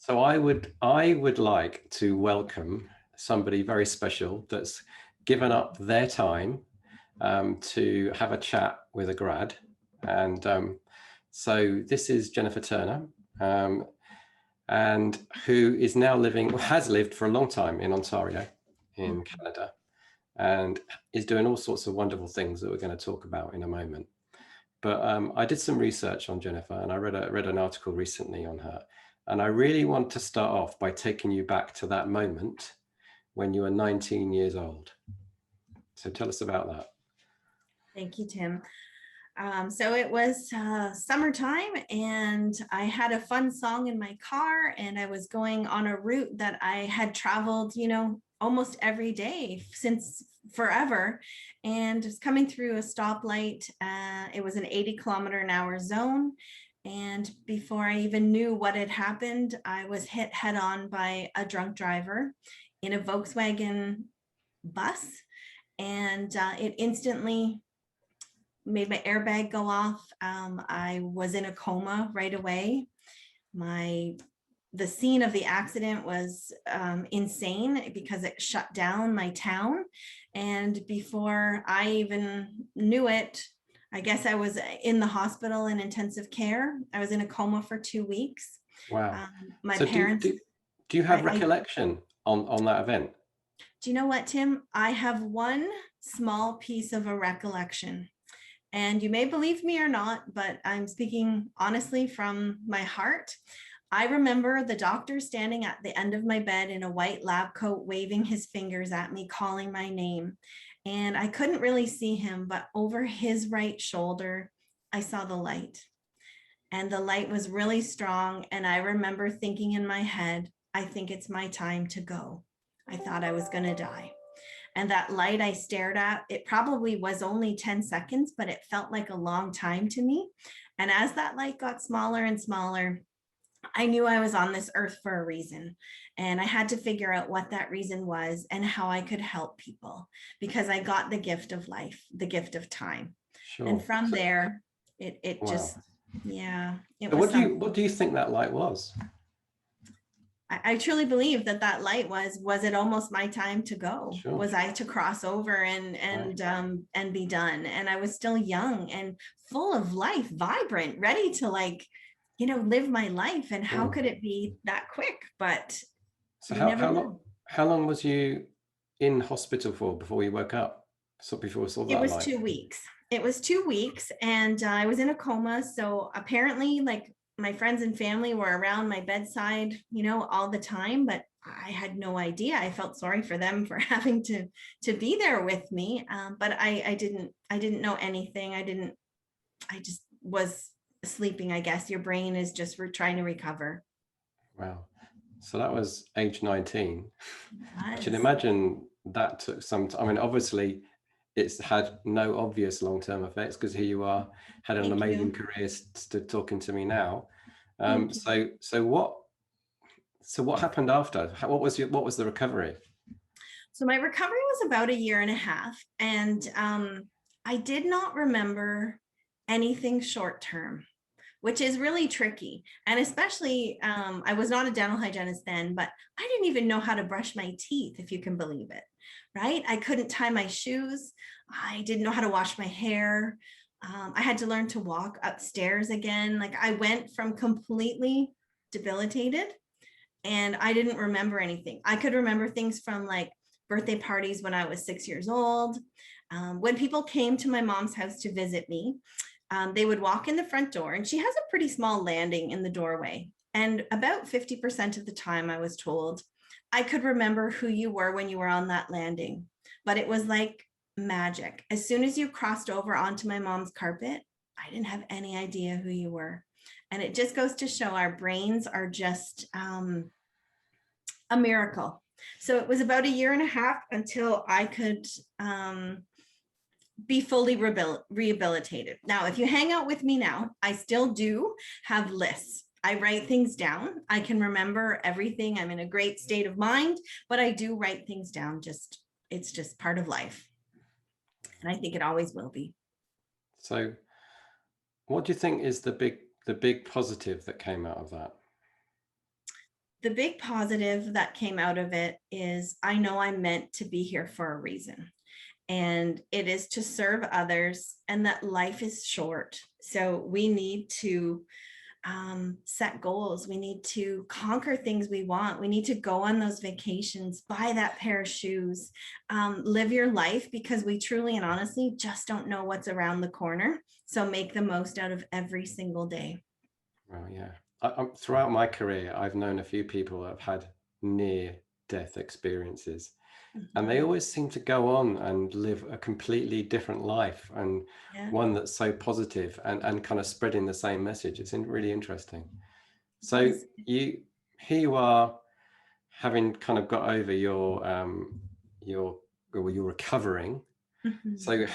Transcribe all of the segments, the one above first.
So I would like to welcome somebody very special that's given up their time to have a chat with a grad. And so this is Jennifer Turner, um, and who is now living, has lived for a long time in Ontario, in Canada, and is doing all sorts of wonderful things that we're going to talk about in a moment. But I did some research on Jennifer, and I read an article recently on her. And I really want to start off by taking you back to that moment when you were 19 years old. So tell us about that. Thank you, Tim. So it was summertime, and I had a fun song in my car, and I was going on a route that I had traveled, almost every day since forever, and was coming through a stoplight. It was an 80-kilometer-an-hour zone. And before I even knew what had happened, I was hit head on by a drunk driver in a Volkswagen bus. And it instantly made my airbag go off. I was in a coma right away. The scene of the accident was insane because it shut down my town. And before I even knew it, I guess I was in the hospital in intensive care. I was in a coma for 2 weeks. Wow. My So parents. do you have recollection on that event? Do you know what, Tim? I have one small piece of a recollection. And you may believe me or not, but I'm speaking honestly from my heart. I remember the doctor standing at the end of my bed in a white lab coat, waving his fingers at me, calling my name. And I couldn't really see him, but over his right shoulder, I saw the light. And the light was really strong. And I remember thinking in my head, I think it's my time to go. I thought I was going to die. And that light I stared at, it probably was only 10 seconds, but it felt like a long time to me. And as that light got smaller and smaller, I knew I was on this earth for a reason. And I had to figure out what that reason was and how I could help people, because I got the gift of life, the gift of time. Sure. And from there, it Wow. just, yeah, it So was what do you think that light was? I truly believe that light was it almost my time to go? Sure. Was I to cross over and be done? And I was still young and full of life, vibrant, ready to live my life. And how could it be that quick? But so you never know. how long was you in hospital for before you woke up? So before you saw that It was light? 2 weeks. It was 2 weeks, and I was in a coma. So apparently, my friends and family were around my bedside, all the time, but I had no idea. I felt sorry for them for having to be there with me. But I didn't know anything. I just was sleeping. I guess your brain is just trying to recover. Wow. So that was age 19. I should Yes. imagine that took some time. I mean, obviously it's had no obvious long-term effects, because here you are, had an amazing career, stood talking to me now. So what happened after? What was the recovery? So my recovery was about 1.5 years, and I did not remember anything short term, which is really tricky. And especially, I was not a dental hygienist then, but I didn't even know how to brush my teeth, if you can believe it, right? I couldn't tie my shoes. I didn't know how to wash my hair. I had to learn to walk upstairs again. Like, I went from completely debilitated, and I didn't remember anything. I could remember things from birthday parties when I was 6 years old. When people came to my mom's house to visit me, they would walk in the front door, and she has a pretty small landing in the doorway. And about 50% of the time, I was told, I could remember who you were when you were on that landing. But it was like magic. As soon as you crossed over onto my mom's carpet, I didn't have any idea who you were. And it just goes to show our brains are just a miracle. So it was about 1.5 years until I could be fully rehabilitated. Now, if you hang out with me now, I still do have lists. I write things down. I can remember everything. I'm in a great state of mind, but I do write things down. It's just part of life. And I think it always will be. So what do you think is the big positive that came out of that? the big positive that came out of it is I know I'm meant to be here for a reason. And it is to serve others, and that life is short. So we need to set goals. We need to conquer things we want. We need to go on those vacations, buy that pair of shoes, live your life, because we truly and honestly just don't know what's around the corner. So make the most out of every single day. Well, yeah. Throughout my career, I've known a few people that have had near death experiences, and they Mhm. always seem to go on and live a completely different life, and Yeah. one that's so positive and kind of spreading the same message. It's really interesting. It So is. you here you are, having kind of got over your well, you're recovering. Mhm. So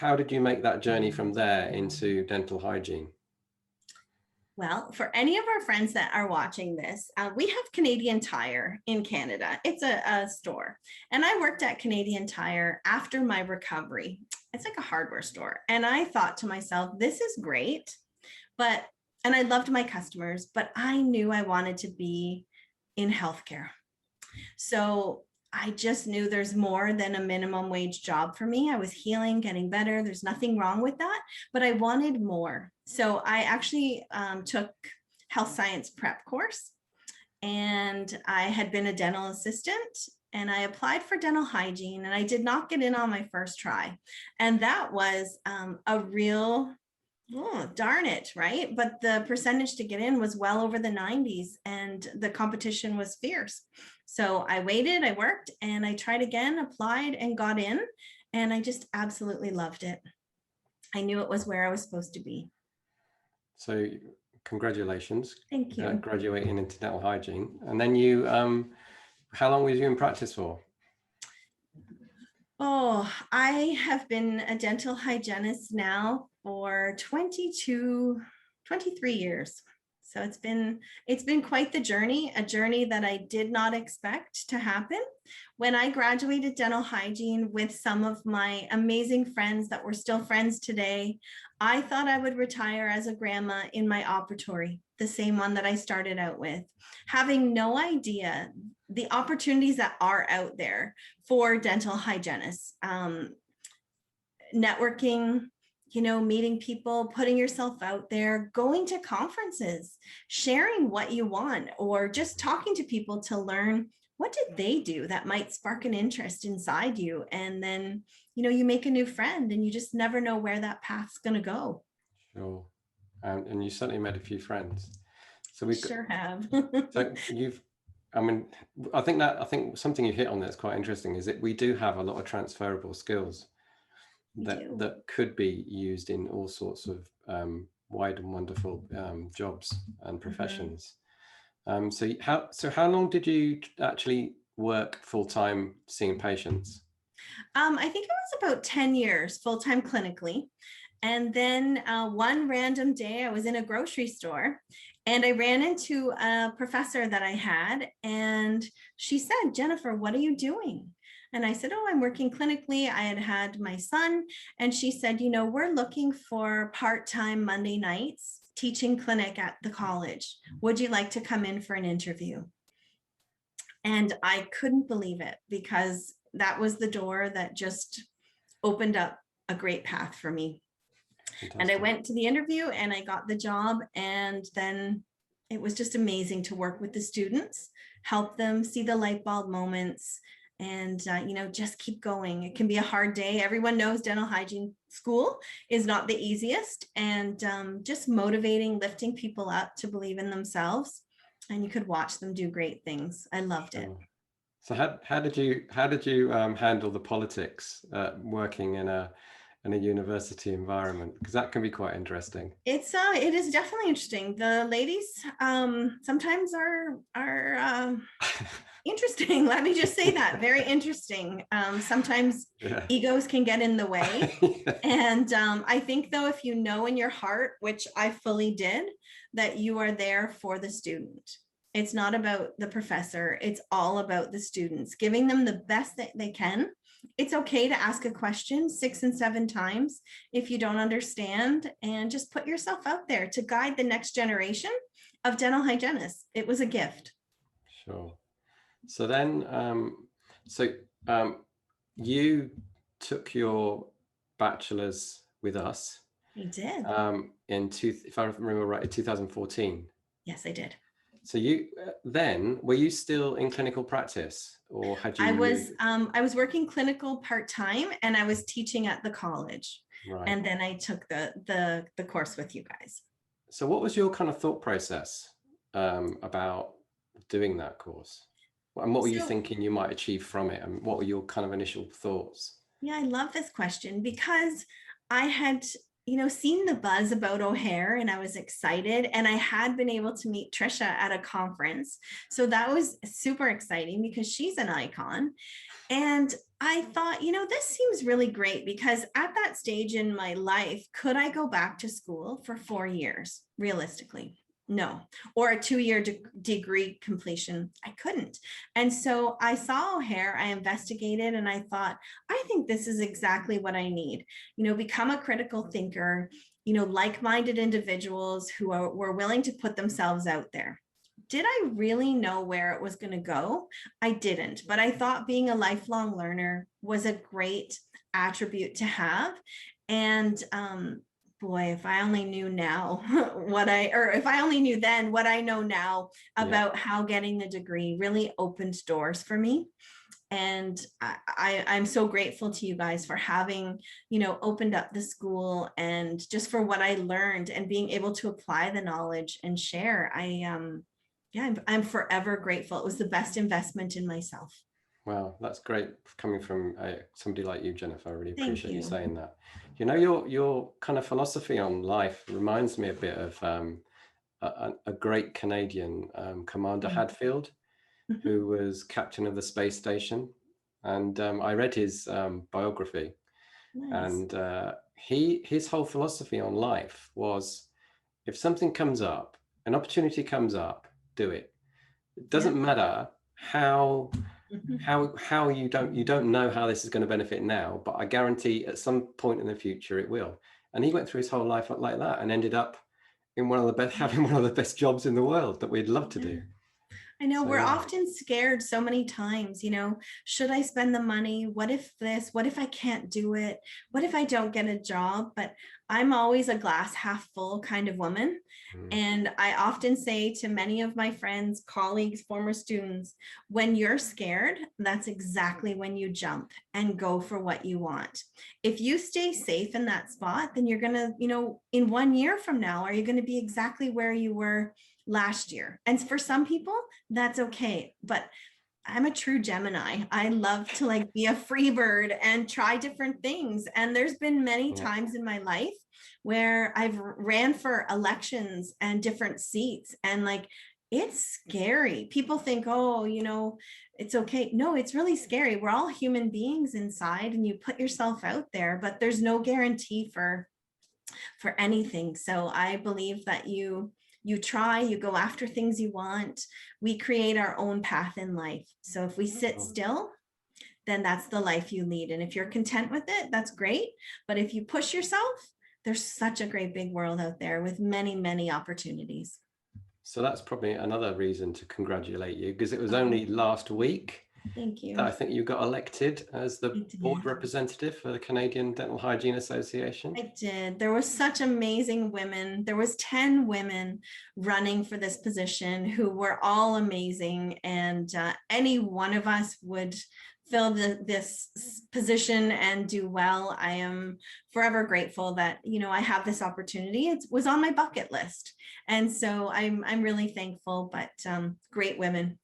how did you make that journey from there into dental hygiene? Well, for any of our friends that are watching this, we have Canadian Tire in Canada. It's a store. And I worked at Canadian Tire after my recovery. It's like a hardware store. And I thought to myself, this is great. But, and I loved my customers, but I knew I wanted to be in healthcare. So I just knew there's more than a minimum wage job for me. I was healing, getting better. There's nothing wrong with that, but I wanted more. So I actually took health science prep course, and I had been a dental assistant, and I applied for dental hygiene, and I did not get in on my first try. And that was a real, oh, darn it, right? But the percentage to get in was well over the 90s, and the competition was fierce. So I waited, I worked, and I tried again, applied, and got in. And I just absolutely loved it. I knew it was where I was supposed to be. So congratulations, Thank you. graduating into dental hygiene. And then you, how long was you in practice for? Oh, I have been a dental hygienist now for 23 years. So it's been quite the journey, a journey that I did not expect to happen. When I graduated dental hygiene with some of my amazing friends that were still friends today, I thought I would retire as a grandma in my operatory, the same one that I started out with, having no idea the opportunities that are out there for dental hygienists. Networking, meeting people, putting yourself out there, going to conferences, sharing what you want, or just talking to people to learn what did they do that might spark an interest inside you. And then, you make a new friend, and you just never know where that path's going to go. Sure. And you certainly made a few friends. So I we've got, sure have. so you've, I mean, I think something you hit on that's quite interesting is that we do have a lot of transferable skills We do. that could be used in all sorts of wide and wonderful jobs and Mhm. professions. So how long did you actually work full time seeing patients? I think it was about 10 years full-time clinically. And then one random day, I was in a grocery store, and I ran into a professor that I had. And she said, "Jennifer, what are you doing?" And I said, "Oh, I'm working clinically. I had had my son." And she said, "We're looking for part-time Monday nights teaching clinic at the college. Would you like to come in for an interview?" And I couldn't believe it, because that was the door that just opened up a great path for me. And I Fantastic. went to the interview, and I got the job. And then it was just amazing to work with the students, help them see the light bulb moments, and just keep going. It can be a hard day. Everyone knows dental hygiene school is not the easiest, and just motivating, lifting people up to believe in themselves, and you could watch them do great things. I loved it. Sure. So how did you handle the politics working in a university environment? Because that can be quite interesting. It is definitely interesting. The ladies sometimes are interesting. Let me just say that. Very interesting. Sometimes Yeah. egos can get in the way. Yeah. And I think, though, if you know in your heart, which I fully did, that you are there for the student. It's not about the professor. It's all about the students, giving them the best that they can. It's okay to ask a question 6 and 7 times if you don't understand, and just put yourself out there to guide the next generation of dental hygienists. It was a gift. Sure. So then, so um, you took your bachelor's with us I did. if I remember right, in 2014. Yes, I did. So you then were you still in clinical practice, or had you moved? I was working clinical part-time and I was teaching at the college. Right. And then I took the course with you guys. So what was your kind of thought process about doing that course? And what were you So thinking you might achieve from it? And what were your kind of initial thoughts? yeah, I love this question because I had, seen the buzz about O'Hare and I was excited. And I had been able to meet Trisha at a conference. So that was super exciting because she's an icon. And I thought, this seems really great because at that stage in my life, could I go back to school for 4 years realistically? No. Or a 2-year degree completion? I couldn't. And so I saw O'Hare, I investigated, and I thought, I think this is exactly what I need. Become a critical thinker, like-minded individuals who were willing to put themselves out there. Did I really know where it was going to go? I didn't, but I thought being a lifelong learner was a great attribute to have. And boy, if I only knew now if I only knew then what I know now about how getting the degree really opened doors for me. And I'm so grateful to you guys for having, opened up the school and just for what I learned and being able to apply the knowledge and share. I'm forever grateful. It was the best investment in myself. Wow, that's great coming from somebody like you, Jennifer. I really Thank appreciate you you. saying that. Your kind of philosophy on life reminds me a bit of a great Canadian, Commander Hadfield, who was captain of the space station. And I read his biography, Nice. and his whole philosophy on life was, if something comes up, an opportunity comes up, do it. It Yeah. doesn't matter how Mhm. how you don't know how this is going to benefit now, but I guarantee at some point in the future it will. And he went through his whole life like that and ended up in one of the best having one of the best jobs in the world that we'd love to Yeah. do. I know So we're yeah. often scared so many times, should I spend the money? What if this? What if I can't do it? What if I don't get a job? But I'm always a glass half full kind of woman. Mm. And I often say to many of my friends, colleagues, former students, when you're scared, that's exactly when you jump and go for what you want. If you stay safe in that spot, then you're going to, in 1 year from now, are you going to be exactly where you were last year? And for some people, that's okay. But I'm a true Gemini. I love to be a free bird and try different things. And there's been many Yeah. times in my life where I've ran for elections and different seats and it's scary. People think, oh, it's okay. No, it's really scary. We're all human beings inside and you put yourself out there, but there's no guarantee for anything. So I believe that you try, you go after things you want. We create our own path in life. So if we sit still, then that's the life you lead. And if you're content with it, that's great. But if you push yourself, there's such a great big world out there with many, many opportunities. So that's probably another reason to congratulate you, because it was Oh, only last week thank that you. I think you got elected as the I board did. representative for the Canadian Dental Hygiene Association. I did. There was such amazing women. There was 10 women running for this position who were all amazing. And any one of us would fill this position and do well. I am forever grateful that, I have this opportunity. It was on my bucket list. And so I'm really thankful, but great women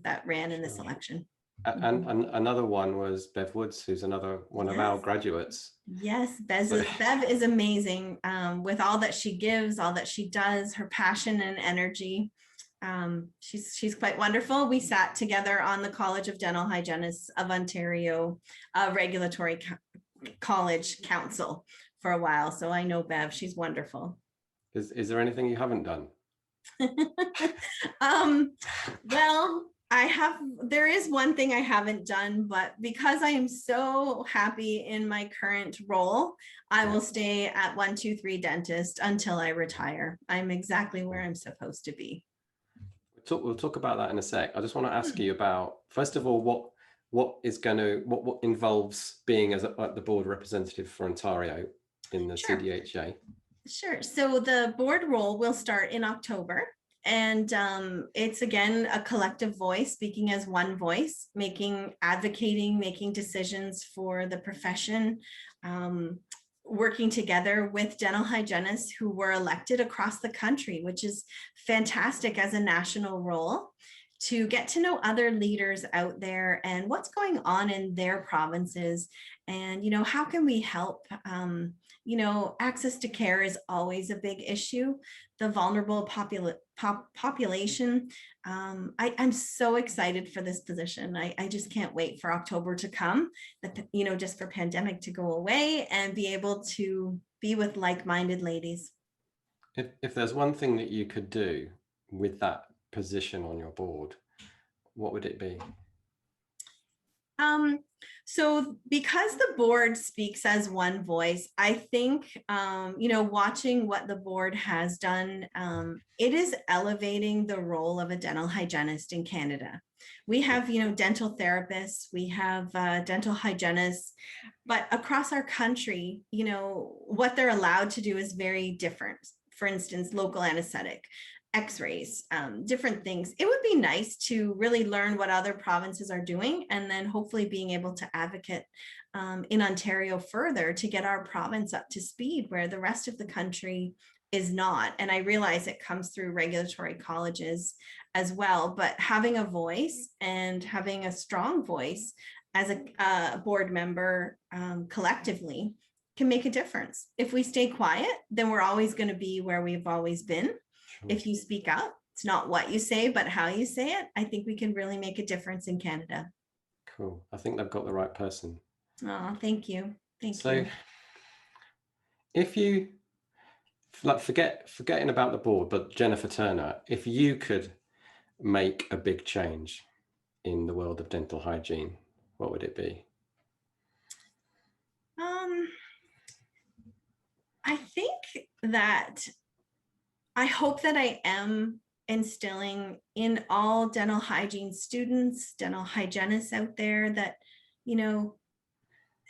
that ran in this Sure. election. And another one was Bev Woods, who's another one of our Yes. Graduates. Yes, So Bev is amazing with all that she gives, all that she does, her passion and energy. She's quite wonderful. We sat together on the College of Dental Hygienists of Ontario Regulatory College Council for a while. So I know Bev, she's wonderful. is there anything you haven't done? Well, there is one thing I haven't done, but because I am so happy in my current role, I will stay at 123 Dentist until I retire. I'm exactly where I'm supposed to be. we'll talk about that in a sec. I just want to ask you about, first of all, what involves being the board representative for Ontario in the Sure. CDHA. Sure. So the board role will start in October. And it's, again, a collective voice, speaking as one voice, advocating, making decisions for the profession, working together with dental hygienists who were elected across the country, which is fantastic as a national role, to get to know other leaders out there and what's going on in their provinces. And, how can we help? Access to care is always a big issue. The vulnerable population. I'm so excited for this position. I just can't wait for October to come, just for pandemic to go away and be able to be with like-minded ladies. If there's one thing that you could do with that position on your board, what would it be? So because the board speaks as one voice, I think, watching what the board has done, it is elevating the role of a dental hygienist in Canada. We have, dental therapists, we have dental hygienists, but across our country, what they're allowed to do is very different. For instance, local anesthetic, x-rays, different things. It would be nice to really learn what other provinces are doing, and then hopefully being able to advocate in Ontario further to get our province up to speed where the rest of the country is not. And I realize it comes through regulatory colleges as well, but having a voice and having a strong voice as a board member collectively can make a difference. If we stay quiet, then we're always going to be where we've always been. If you speak up, it's not what you say, but how you say it. I think we can really make a difference in Canada. Cool. I think they've got the right person. Oh, thank you. Thank So, you. if you forgetting about the board, but Jennifer Turner, if you could make a big change in the world of dental hygiene, what would it be? I think that I hope that I am instilling in all dental hygiene students, dental hygienists out there that,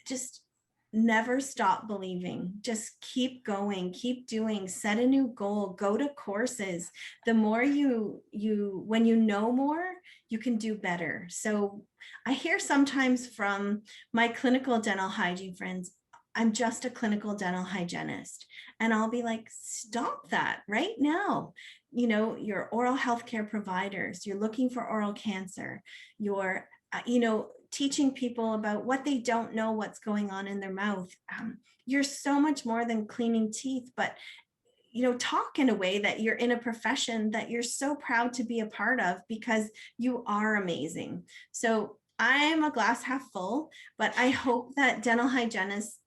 just never stop believing. Just keep going, keep doing, set a new goal, go to courses. The more when you know more, you can do better. So I hear sometimes from my clinical dental hygiene friends, I'm just a clinical dental hygienist. And I'll be like, stop that right now. Your oral healthcare providers, you're looking for oral cancer, you're, teaching people about what they don't know, what's going on in their mouth. You're so much more than cleaning teeth, but talk in a way that you're in a profession that you're so proud to be a part of because you are amazing. So I'm a glass half full, but I hope that dental hygienists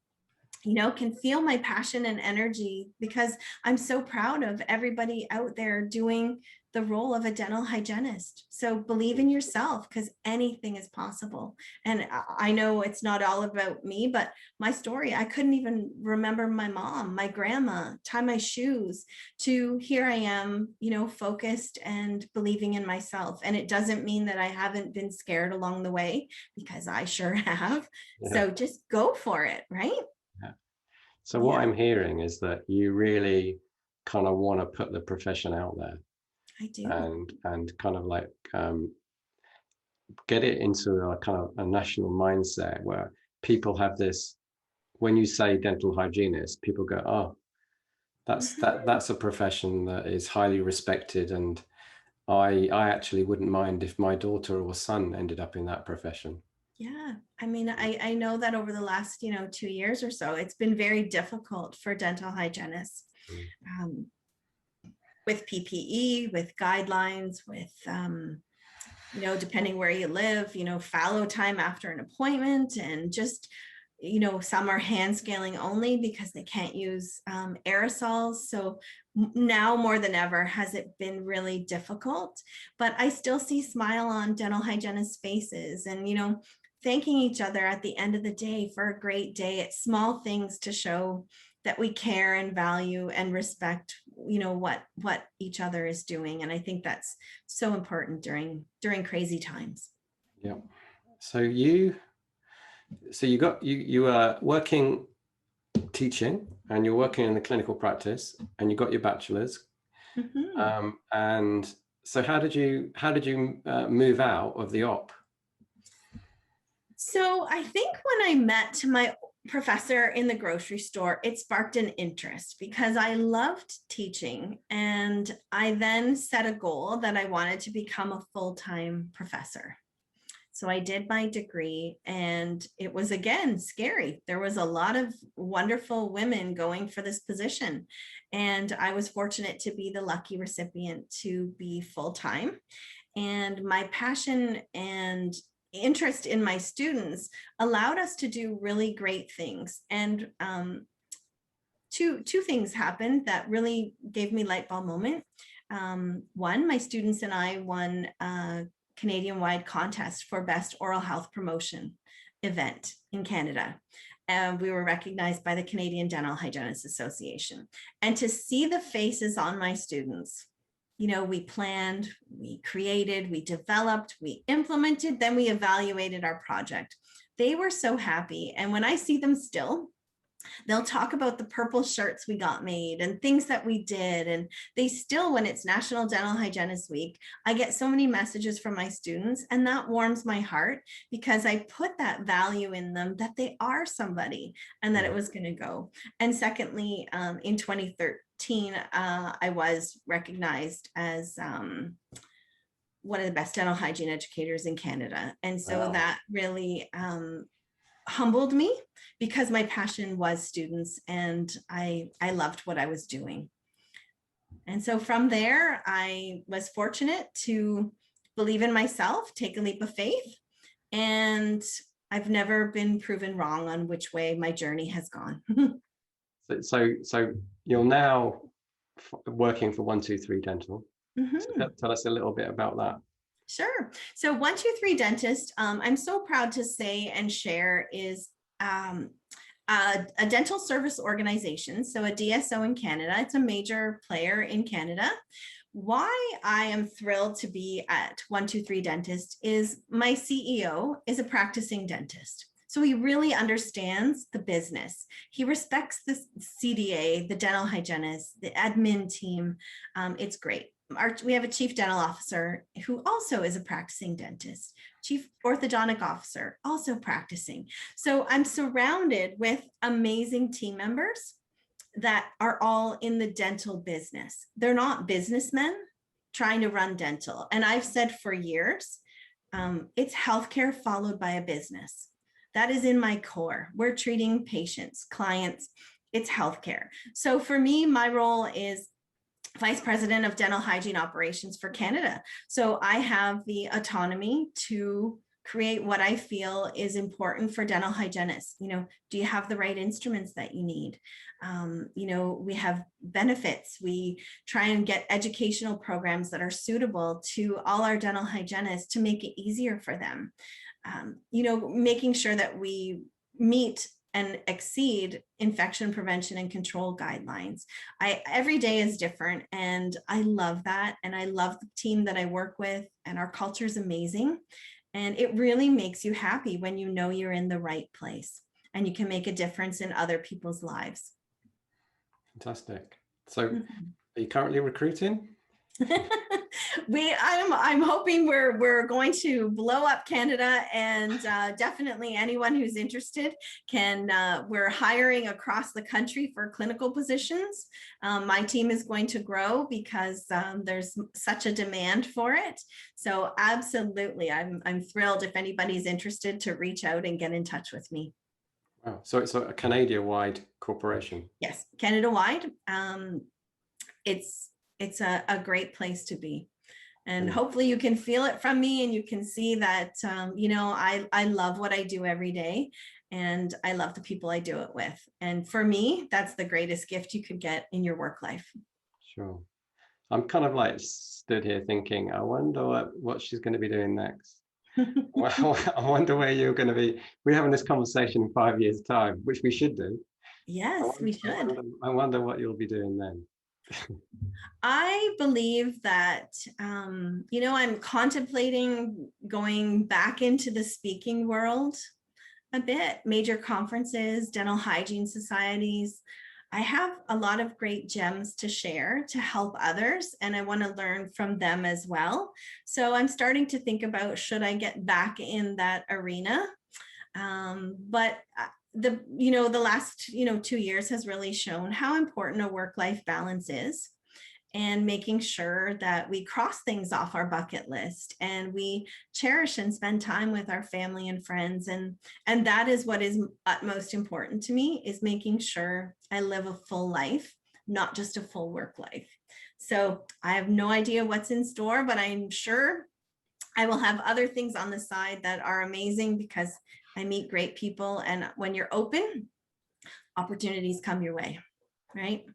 can feel my passion and energy because I'm so proud of everybody out there doing the role of a dental hygienist. So believe in yourself because anything is possible. And I know it's not all about me, but my story, I couldn't even remember my mom, my grandma, tie my shoes, to here I am, focused and believing in myself. And it doesn't mean that I haven't been scared along the way because I sure have. Yeah. So just go for it, right? So what I'm hearing is that you really kind of want to put the profession out there. I do. And kind of like get it into a kind of a national mindset where people have this, when you say dental hygienist, people go, oh, that's a profession that is highly respected. And I actually wouldn't mind if my daughter or son ended up in that profession. Yeah, I mean, I know that over the last, 2 years or so, it's been very difficult for dental hygienists with PPE, with guidelines, with, depending where you live, fallow time after an appointment, and just, some are hand scaling only because they can't use aerosols. So now more than ever has it been really difficult, but I still see smile on dental hygienists' faces, and, thanking each other at the end of the day for a great day. It's small things to show that we care and value and respect what each other is doing. And I think that's so important during crazy times. Yeah. So you are working teaching, and you're working in the clinical practice, and you got your bachelor's. Mhm. And so how did you move out of the op? So I think when I met my professor in the grocery store, it sparked an interest because I loved teaching. And I then set a goal that I wanted to become a full-time professor. So I did my degree, and it was, again, scary. There was a lot of wonderful women going for this position. And I was fortunate to be the lucky recipient to be full-time. And my passion and interest in my students allowed us to do really great things. And two things happened that really gave me light bulb moment. One, my students and I won a Canadian-wide contest for best oral health promotion event in Canada. And we were recognized by the Canadian Dental Hygienists Association. And to see the faces on my students, we planned, we created, we developed, we implemented, then we evaluated our project. They were so happy. And when I see them still, they'll talk about the purple shirts we got made and things that we did. And they still, when it's National Dental Hygienist Week, I get so many messages from my students, and that warms my heart because I put that value in them that they are somebody and that it was going to go. And secondly, in 2013, I was recognized as one of the best dental hygiene educators in Canada. And so Wow. that really humbled me because my passion was students, and I loved what I was doing. And so from there, I was fortunate to believe in myself, take a leap of faith, and I've never been proven wrong on which way my journey has gone. So you're now working for 123 Dental. So Mhm. tell us a little bit about that. Sure. So 123 Dentist, I'm so proud to say and share, is a dental service organization, so a DSO in Canada. It's a major player in Canada. Why I am thrilled to be at 123 Dentist is my CEO is a practicing dentist. So he really understands the business. He respects the CDA, the dental hygienist, the admin team. It's great. We have a chief dental officer who also is a practicing dentist, chief orthodontic officer, also practicing. So I'm surrounded with amazing team members that are all in the dental business. They're not businessmen trying to run dental. And I've said for years, it's healthcare followed by a business. That is in my core. We're treating patients, clients, it's healthcare. So for me, my role is Vice President of Dental Hygiene Operations for Canada. So I have the autonomy to create what I feel is important for dental hygienists. Do you have the right instruments that you need? We have benefits. We try and get educational programs that are suitable to all our dental hygienists to make it easier for them. Making sure that we meet and exceed infection prevention and control guidelines. Every day is different, and I love that. And I love the team that I work with, and our culture is amazing. And it really makes you happy when you know you're in the right place and you can make a difference in other people's lives. Fantastic. So are you currently recruiting? I'm hoping we're going to blow up Canada, and definitely anyone who's interested can. We're hiring across the country for clinical positions. My team is going to grow because there's such a demand for it. So absolutely, I'm thrilled if anybody's interested to reach out and get in touch with me. Wow. So it's a Canada-wide corporation. Yes, Canada-wide. It's a great place to be. And hopefully you can feel it from me, and you can see that, I love what I do every day, and I love the people I do it with. And for me, that's the greatest gift you could get in your work life. Sure. I'm kind of like stood here thinking, I wonder what she's going to be doing next. Well, I wonder where you're going to be. We're having this conversation in 5 years' time, which we should do. Yes, we should. I wonder what you'll be doing then. I believe that, I'm contemplating going back into the speaking world a bit, major conferences, dental hygiene societies. I have a lot of great gems to share to help others, and I want to learn from them as well. So I'm starting to think about, should I get back in that arena? But the last 2 years has really shown how important a work-life balance is, and making sure that we cross things off our bucket list and we cherish and spend time with our family and friends. And that is what is utmost important to me, is making sure I live a full life, not just a full work life. So I have no idea what's in store, but I'm sure I will have other things on the side that are amazing, because I meet great people, and when you're open, opportunities come your way, right?